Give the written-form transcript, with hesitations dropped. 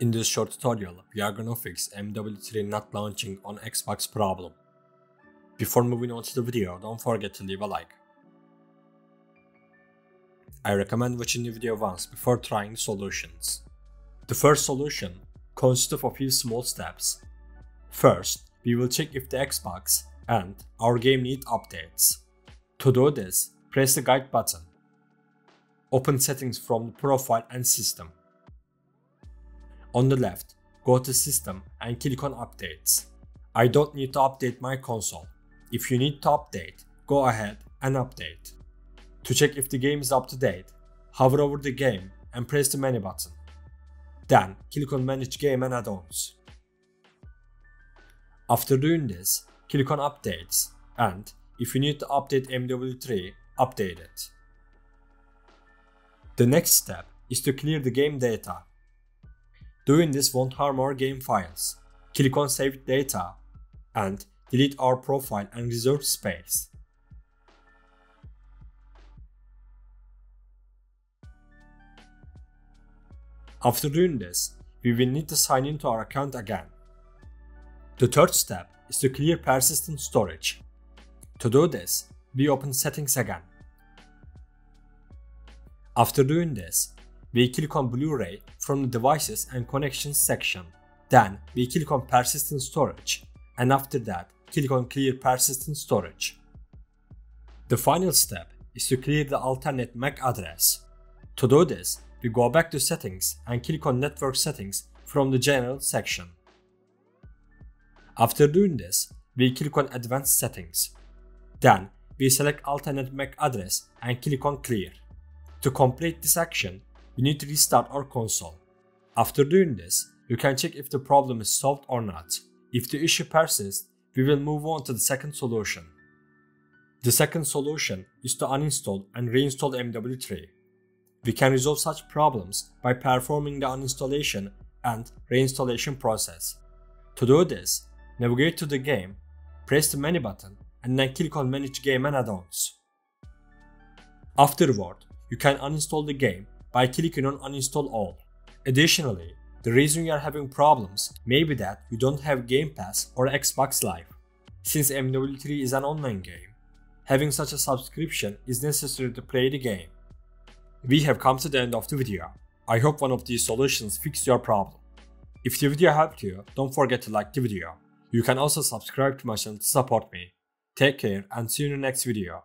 In this short tutorial, we are gonna fix MW3 not launching on Xbox problem. Before moving on to the video, don't forget to leave a like. I recommend watching the video once before trying solutions. The first solution consists of a few small steps. First, we will check if the Xbox and our game need updates. To do this, press the guide button. Open settings from the profile and system. On the left, go to System and click on Updates. I don't need to update my console. If you need to update, go ahead and update. To check if the game is up to date, hover over the game and press the menu button. Then click on Manage Game and Add-ons. After doing this, click on Updates and if you need to update MW3, update it. The next step is to clear the game data. Doing this won't harm our game files. Click on Save Data and delete our profile and reserved space. After doing this, we will need to sign into our account again. The third step is to clear persistent storage. To do this, we open Settings again. After doing this, we click on Blu-ray from the Devices and Connections section. Then we click on Persistent Storage and after that click on Clear Persistent Storage. The final step is to clear the alternate MAC address. To do this, we go back to Settings and click on Network Settings from the General section. After doing this, we click on Advanced Settings. Then we select alternate MAC address and click on Clear. To complete this action, we need to restart our console. After doing this, you can check if the problem is solved or not. If the issue persists, we will move on to the second solution. The second solution is to uninstall and reinstall MW3. We can resolve such problems by performing the uninstallation and reinstallation process. To do this, navigate to the game, press the menu button and then click on Manage Game and Add-ons. Afterward, you can uninstall the game by clicking on Uninstall All. Additionally, the reason you are having problems may be that you don't have Game Pass or Xbox Live. Since MW3 is an online game, having such a subscription is necessary to play the game. We have come to the end of the video. I hope one of these solutions fixed your problem. If the video helped you, don't forget to like the video. You can also subscribe to my channel to support me. Take care and see you in the next video.